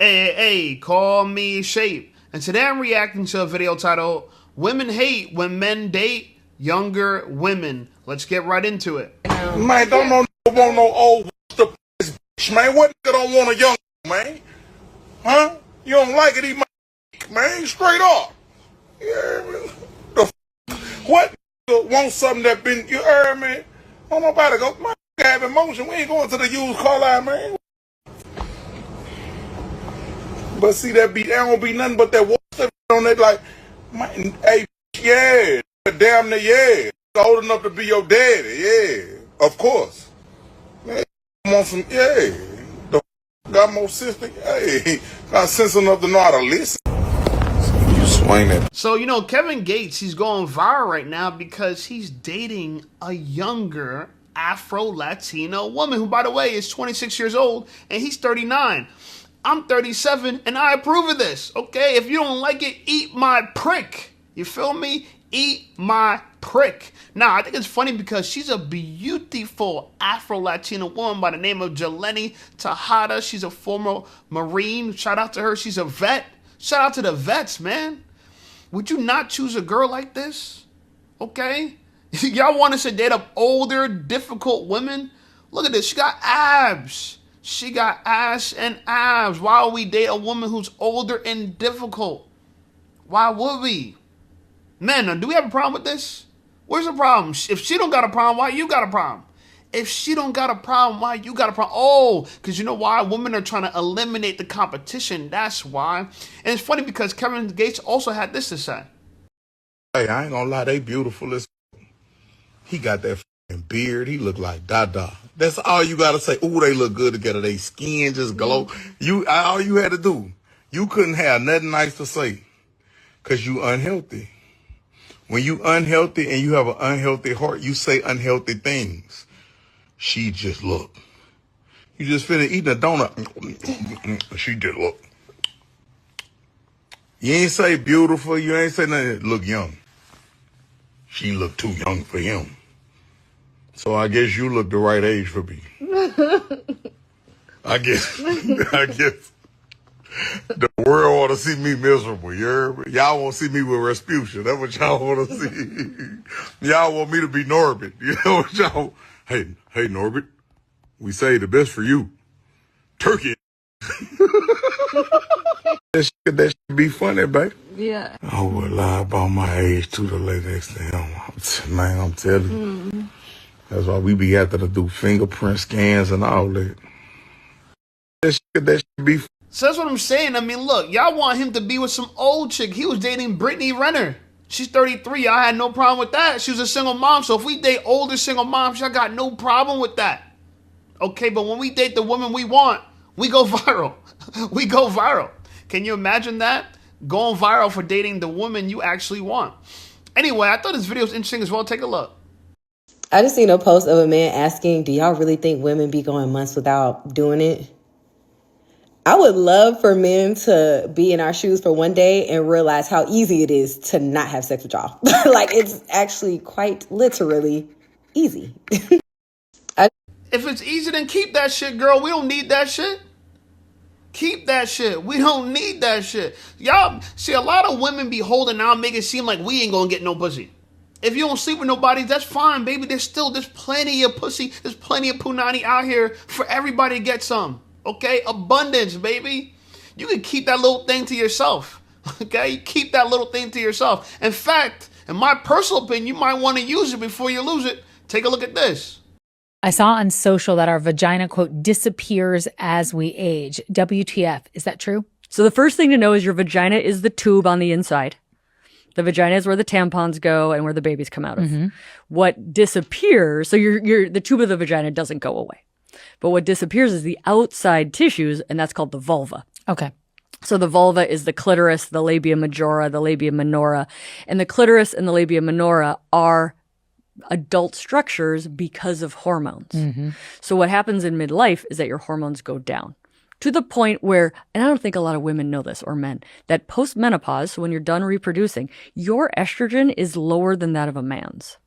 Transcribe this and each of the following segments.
Hey, call me Shape. And today I'm reacting to a video titled Women Hate When Men Date Younger Women. Let's get right into it. Man, don't want no old bitch, man. What nigga don't want a young man? Huh? You don't like it, he man, straight up. Yeah, what nigga want something that been, you heard me? Don't nobody go, man, have emotion. We ain't going to the used car line, man. But see, that don't be nothing but that water stuff on it, like, man, hey, yeah, damn near, yeah. Old enough to be your daddy, yeah, of course. Man, want some, yeah. The got more sense than, hey, got sense enough to know how to listen. You swing it. So, Kevin Gates, he's going viral right now because he's dating a younger Afro-Latino woman who, by the way, is 26 years old and he's 39. I'm 37 and I approve of this, okay? If you don't like it, eat my prick. You feel me? Eat my prick. Now, I think it's funny because she's a beautiful Afro-Latina woman by the name of Jelenny Tejada. She's a former Marine. Shout out to her. She's a vet. Shout out to the vets, man. Would you not choose a girl like this? Okay? Y'all want us to date up older, difficult women? Look at this. She got abs. She got ass and abs. Why would we date a woman who's older and difficult? Why would we? Man, do we have a problem with this? Where's the problem? If she don't got a problem, why you got a problem? If she don't got a problem, why you got a problem? Oh, because you know why? Women are trying to eliminate the competition. That's why. And it's funny because Kevin Gates also had this to say. Hey, I ain't gonna lie, they beautiful as he got that beard. He look like Dada. That's all you gotta say. Ooh, they look good together. They skin just glow. All you had to do, you couldn't have nothing nice to say, cause you unhealthy. When you unhealthy and you have an unhealthy heart, you say unhealthy things. She just look. You just finished eating a donut. She just look. You ain't say beautiful. You ain't say nothing. Look young. She look too young for him. So I guess you look the right age for me. I guess the world want to see me miserable. You heard me? Y'all want to see me with Rasputia. That's what y'all want to see. Y'all want me to be Norbit. You know what y'all? Hey, Norbit. We say the best for you. Turkey. that should be funny, babe. Yeah. I would lie about my age to the lady next to him. Man, I'm telling you. That's why we be having to do fingerprint scans and all that. That should be. So that's what I'm saying. I mean, look, y'all want him to be with some old chick. He was dating Brittany Renner. She's 33. Y'all had no problem with that. She was a single mom. So if we date older single moms, y'all got no problem with that. Okay, but when we date the woman we want, we go viral. We go viral. Can you imagine that? Going viral for dating the woman you actually want. Anyway, I thought this video was interesting as well. Take a look. I just seen a post of a man asking, do y'all really think women be going months without doing it? I would love for men to be in our shoes for one day and realize how easy it is to not have sex with y'all. Like, it's actually quite literally easy. If it's easy, then keep that shit, girl. We don't need that shit. Keep that shit. We don't need that shit. Y'all, see, a lot of women be holding out, make it seem like we ain't gonna get no pussy. If you don't sleep with nobody, that's fine, baby. There's plenty of pussy. There's plenty of punani out here for everybody to get some. Okay? Abundance, baby. You can keep that little thing to yourself. Okay? Keep that little thing to yourself. In fact, in my personal opinion, you might want to use it before you lose it. Take a look at this. I saw on social that our vagina, quote, disappears as we age. WTF. Is that true? So the first thing to know is your vagina is the tube on the inside. The vagina is where the tampons go and where the babies come out of. Mm-hmm. What disappears, so the tube of the vagina doesn't go away. But what disappears is the outside tissues, and that's called the vulva. Okay. So the vulva is the clitoris, the labia majora, the labia minora. And the clitoris and the labia minora are adult structures because of hormones. Mm-hmm. So what happens in midlife is that your hormones go down. To the point where, and I don't think a lot of women know this, or men, that post-menopause, so when you're done reproducing, your estrogen is lower than that of a man's.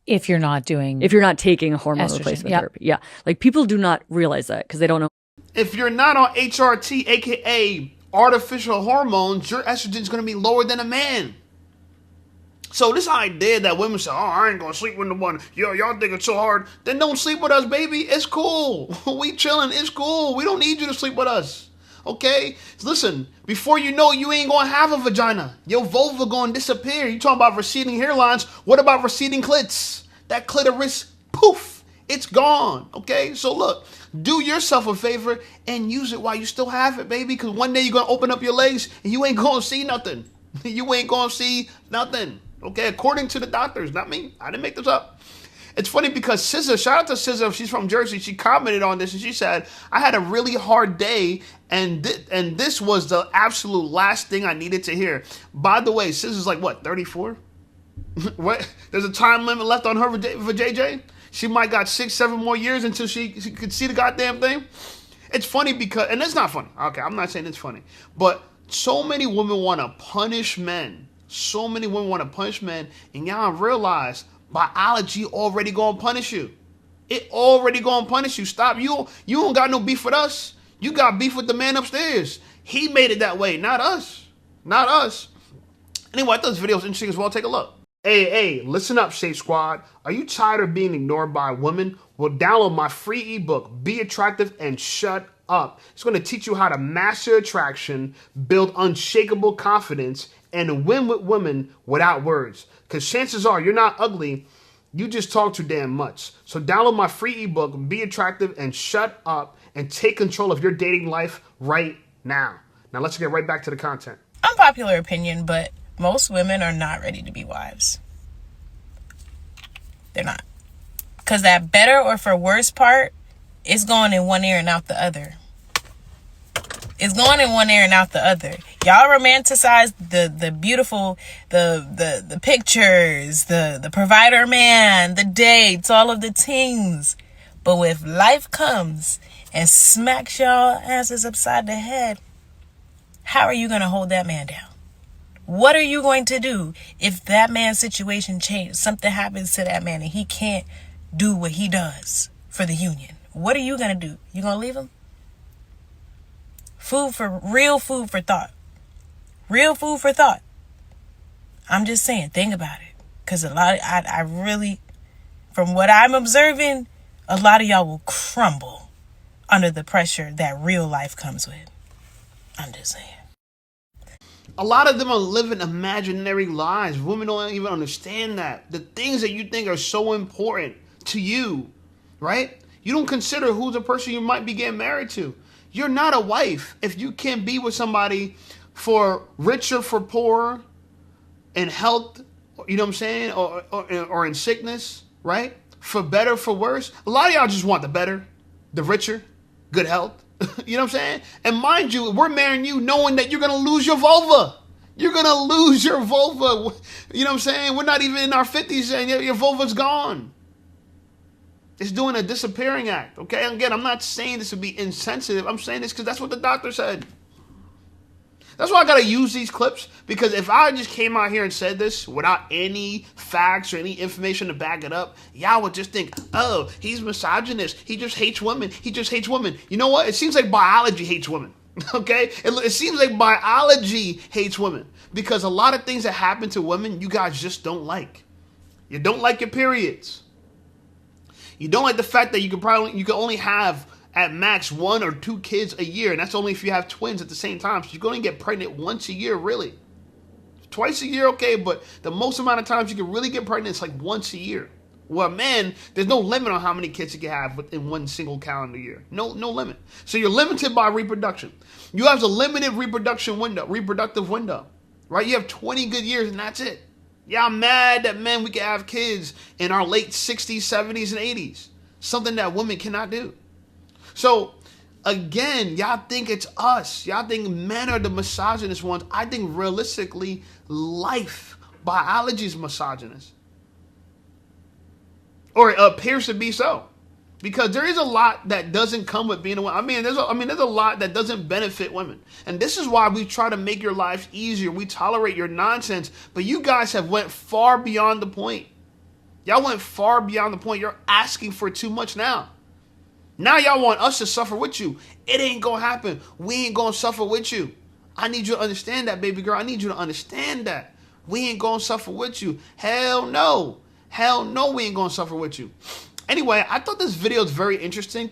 If you're not taking a hormone replacement therapy. Yeah. Like, people do not realize that because they don't know If you're not on HRT, aka artificial hormones, your estrogen is going to be lower than a man. So this idea that women say, "Oh, I ain't gonna sleep with no one," y'all think it's so hard, then don't sleep with us, baby. It's cool. We chilling. It's cool. We don't need you to sleep with us. Okay? Listen, before you know it, you ain't gonna have a vagina. Your vulva gonna disappear. You talking about receding hairlines. What about receding clits? That clitoris, poof, it's gone. Okay? So look, do yourself a favor and use it while you still have it, baby. Because one day you're gonna open up your legs and you ain't gonna see nothing. You ain't gonna see nothing. Okay, according to the doctors, not me. I didn't make this up. It's funny because SZA, shout out to SZA, she's from Jersey. She commented on this and she said, "I had a really hard day, and this was the absolute last thing I needed to hear." By the way, SZA's like what, 34? What? There's a time limit left on her for JJ. She might got 6-7 more years until she could see the goddamn thing. It's funny because, and it's not funny. Okay, I'm not saying it's funny, but so many women want to punish men. So many women want to punish men, and y'all realize biology already gonna punish you. It already gonna punish you. Stop. You don't got no beef with us. You got beef with the man upstairs. He made it that way, not us. Not us. Anyway, I thought this video was interesting as well. Take a look. Hey, listen up, Shape Squad. Are you tired of being ignored by women? Well, download my free ebook, Be Attractive and Shut Up. It's going to teach you how to master attraction, build unshakable confidence, and win with women without words. Because chances are you're not ugly, you just talk too damn much. So download my free ebook, Be Attractive and Shut Up, and take control of your dating life right now. Now let's get right back to the content. Unpopular opinion, but most women are not ready to be wives. They're not. Because that better or for worse part is going in one ear and out the other. It's going in one ear and out the other. Y'all romanticize the beautiful, the pictures, the provider man, the dates, all of the things. But if life comes and smacks y'all asses upside the head, how are you going to hold that man down? What are you going to do if that man's situation changes? Something happens to that man and he can't do what he does for the union. What are you going to do? You going to leave him? Real food for thought. Real food for thought. I'm just saying, think about it. Because I really, from what I'm observing, a lot of y'all will crumble under the pressure that real life comes with. I'm just saying. A lot of them are living imaginary lives. Women don't even understand that. The things that you think are so important to you, right? You don't consider who's the person you might be getting married to. You're not a wife if you can't be with somebody for richer, for poorer, in health, you know what I'm saying, or in sickness, right? For better, for worse. A lot of y'all just want the better, the richer, good health. You know what I'm saying? And mind you, we're marrying you knowing that you're going to lose your vulva. You're going to lose your vulva. You know what I'm saying? We're not even in our 50s and your vulva's gone. It's doing a disappearing act, okay? Again, I'm not saying this to be insensitive. I'm saying this because that's what the doctor said. That's why I got to use these clips, because if I just came out here and said this without any facts or any information to back it up, y'all would just think, oh, he's misogynist. He just hates women. He just hates women. You know what? It seems like biology hates women, okay? It seems like biology hates women because a lot of things that happen to women, you guys just don't like. You don't like your periods. You don't like the fact that you can only have at max 1 or 2 kids a year, and that's only if you have twins at the same time. So you're going to get pregnant once a year, really. Twice a year, okay, but the most amount of times you can really get pregnant is like once a year. Well, man, there's no limit on how many kids you can have within one single calendar year. No limit. So you're limited by reproduction. You have a limited reproductive window, right? You have 20 good years, and that's it. Yeah, I'm mad that men, we can have kids in our late 60s, 70s, and 80s. Something that women cannot do. So, again, y'all think it's us. Y'all think men are the misogynist ones. I think realistically, biology is misogynist. Or it appears to be so. Because there is a lot that doesn't come with being a woman. There's a lot that doesn't benefit women. And this is why we try to make your lives easier. We tolerate your nonsense. But you guys have went far beyond the point. Y'all went far beyond the point. You're asking for too much now. Now y'all want us to suffer with you. It ain't gonna happen. We ain't gonna suffer with you. I need you to understand that, baby girl. I need you to understand that. We ain't gonna suffer with you. Hell no. Hell no, we ain't gonna suffer with you. Anyway, I thought this video is very interesting.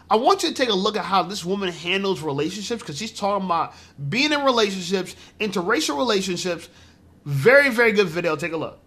I want you to take a look at how this woman handles relationships, because she's talking about being in relationships, interracial relationships. Very, very good video. Take a look.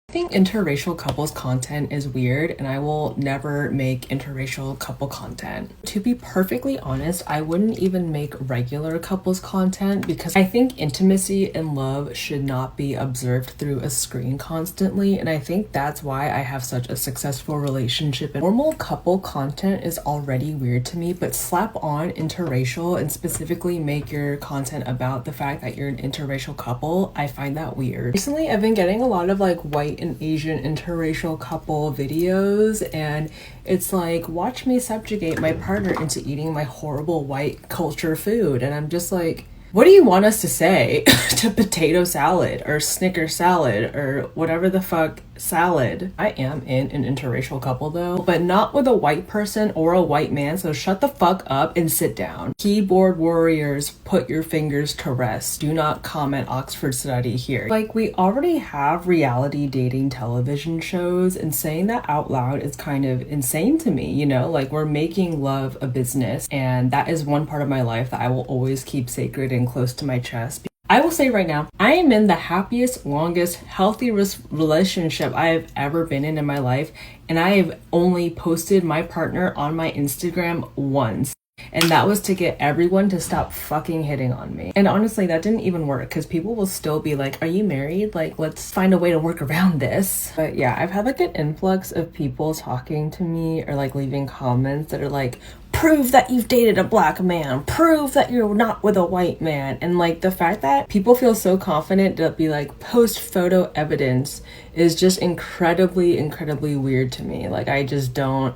I think interracial couples content is weird, and I will never make interracial couple content. To be perfectly honest, I wouldn't even make regular couples content because I think intimacy and love should not be observed through a screen constantly, and I think that's why I have such a successful relationship. And normal couple content is already weird to me, but slap on interracial and specifically make your content about the fact that you're an interracial couple, I find that weird. Recently, I've been getting a lot of like white and Asian interracial couple videos, and it's like, watch me subjugate my partner into eating my horrible white culture food, and I'm just like, what do you want us to say to potato salad or Snicker salad or whatever the fuck salad? I am in an interracial couple though, but not with a white person or a white man, so shut the fuck up and sit down. Keyboard warriors, put your fingers to rest. Do not comment Oxford study here. Like, we already have reality dating television shows, and saying that out loud is kind of insane to me, you know? Like, we're making love a business, and that is one part of my life that I will always keep sacred and close to my chest. I will say right now, I am in the happiest, longest, healthiest relationship I have ever been in my life, and I have only posted my partner on my Instagram once. And that was to get everyone to stop fucking hitting on me. And honestly, that didn't even work, because people will still be like, are you married? Like, let's find a way to work around this. But yeah, I've had like an influx of people talking to me or like leaving comments that are like, prove that you've dated a black man, prove that you're not with a white man. And like, the fact that people feel so confident to be like, post photo evidence is just incredibly, incredibly weird to me. Like, I just don't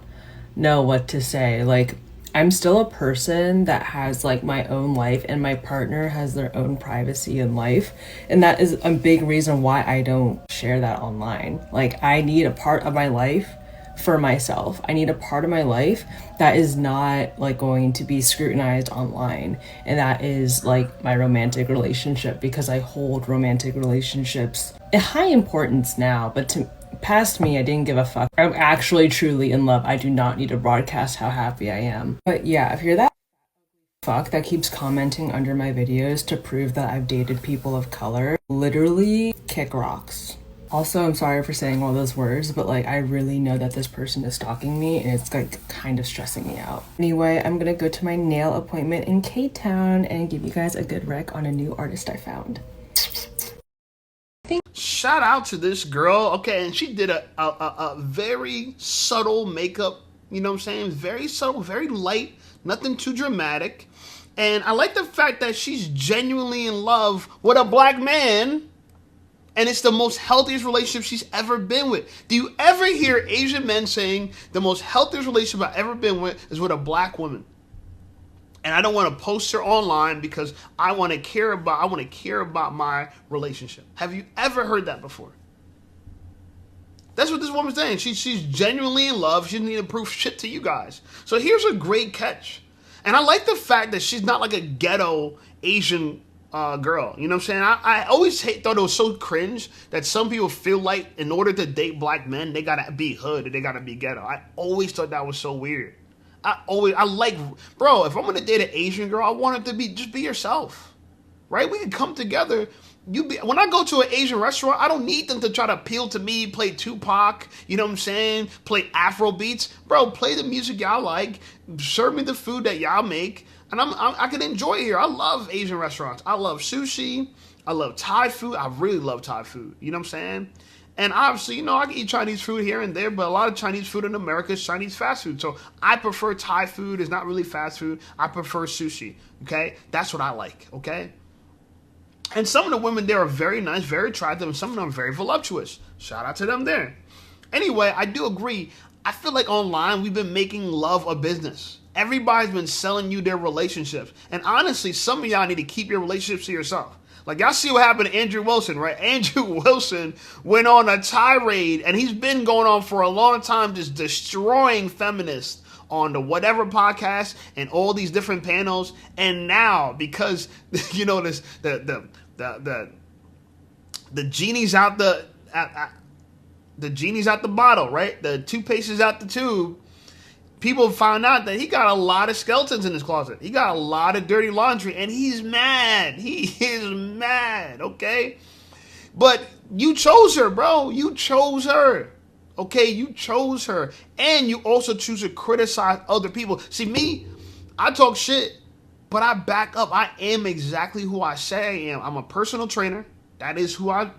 know what to say. Like, I'm still a person that has like my own life, and my partner has their own privacy in life. And that is a big reason why I don't share that online. Like, I need a part of my life for myself. I need a part of my life that is not like going to be scrutinized online. And that is like my romantic relationship, because I hold romantic relationships in high importance now, but past me, I didn't give a fuck. I'm actually truly in love. I do not need to broadcast how happy I am. But yeah, if you're that fuck that keeps commenting under my videos to prove that I've dated people of color, literally kick rocks. Also, I'm sorry for saying all those words, but like, I really know that this person is stalking me, and it's like kind of stressing me out. Anyway, I'm gonna go to my nail appointment in K-Town and give you guys a good rec on a new artist I found. Shout out to this girl. Okay, and she did a very subtle makeup, you know what I'm saying? Very subtle, very light, nothing too dramatic. And I like the fact that she's genuinely in love with a black man, and it's the most healthiest relationship she's ever been with. Do you ever hear Asian men saying the most healthiest relationship I've ever been with is with a black woman? And I don't want to post her online because I want to care about my relationship. Have you ever heard that before? That's what this woman's saying. She's genuinely in love. She doesn't need to prove shit to you guys. So here's a great catch. And I like the fact that she's not like a ghetto Asian girl. You know what I'm saying? I always thought it was so cringe that some people feel like in order to date black men, they gotta be hood or they gotta be ghetto. I always thought that was so weird. Bro, if I'm gonna date an Asian girl, I want it to be, just be yourself, right? We can come together. When I go to an Asian restaurant, I don't need them to try to appeal to me, play Tupac, you know what I'm saying? Play Afro beats. Bro, play the music y'all like, serve me the food that y'all make, and I can enjoy it here. I love Asian restaurants. I love sushi. I love Thai food. I really love Thai food. You know what I'm saying? And obviously, you know, I can eat Chinese food here and there, but a lot of Chinese food in America is Chinese fast food. So I prefer Thai food. It's not really fast food. I prefer sushi, okay? That's what I like, okay? And some of the women there are very nice, very attractive, and some of them are very voluptuous. Shout out to them there. Anyway, I do agree. I feel like online we've been making love a business. Everybody's been selling you their relationships. And honestly, some of y'all need to keep your relationships to yourself. Like, y'all see what happened to Andrew Wilson, right? Andrew Wilson went on a tirade, and he's been going on for a long time just destroying feminists on the whatever podcast and all these different panels. And now, because you know this, the genie's out the genie's out the bottle, right? The toothpaste is out the tube. People found out that he got a lot of skeletons in his closet. He got a lot of dirty laundry, and he's mad. He is mad, okay? But you chose her, bro. You chose her. Okay, you chose her. And you also choose to criticize other people. See, me, I talk shit, but I back up. I am exactly who I say I am. I'm a personal trainer. That's who I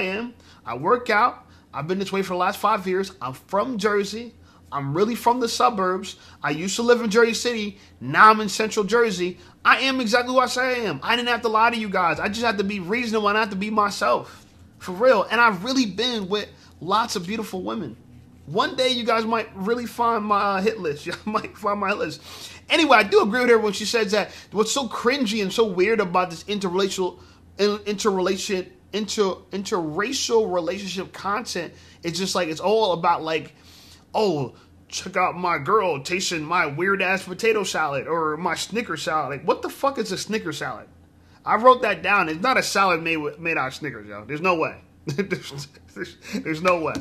am. I work out. I've been this way for the last 5 years. I'm from Jersey. I'm really from the suburbs. I used to live in Jersey City. Now I'm in Central Jersey. I am exactly who I say I am. I didn't have to lie to you guys. I just had to be reasonable and I have to be myself. For real. And I've really been with lots of beautiful women. One day you guys might really find my hit list. You might find my hit list. Anyway, I do agree with her when she says that what's so cringy and so weird about this interracial relationship content is just like, it's all about like, oh, check out my girl tasting my weird ass potato salad or my Snicker salad. Like, what the fuck is a Snicker salad? I wrote that down. It's not a salad made out of Snickers, yo. There's no way. There's no way.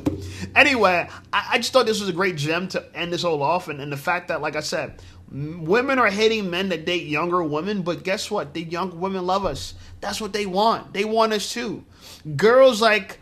Anyway, I just thought this was a great gem to end this all off. And the fact that, like I said, women are hating men that date younger women. But guess what? The young women love us. That's what they want. They want us too. Girls like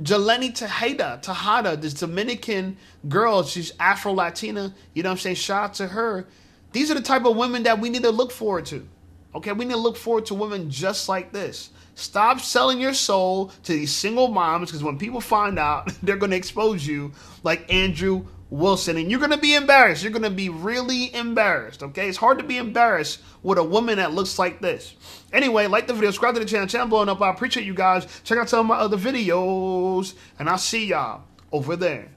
Jelenny Tejada, this Dominican girl, she's Afro-Latina, you know what I'm saying? Shout out to her. These are the type of women that we need to look forward to. Okay, we need to look forward to women just like this. Stop selling your soul to these single moms, because when people find out, they're going to expose you like Andrew Wilson, and you're going to be embarrassed. You're going to be really embarrassed, okay? It's hard to be embarrassed with a woman that looks like this. Anyway, like the video, subscribe to the channel blowing up. I appreciate you guys. Check out some of my other videos, and I'll see y'all over there.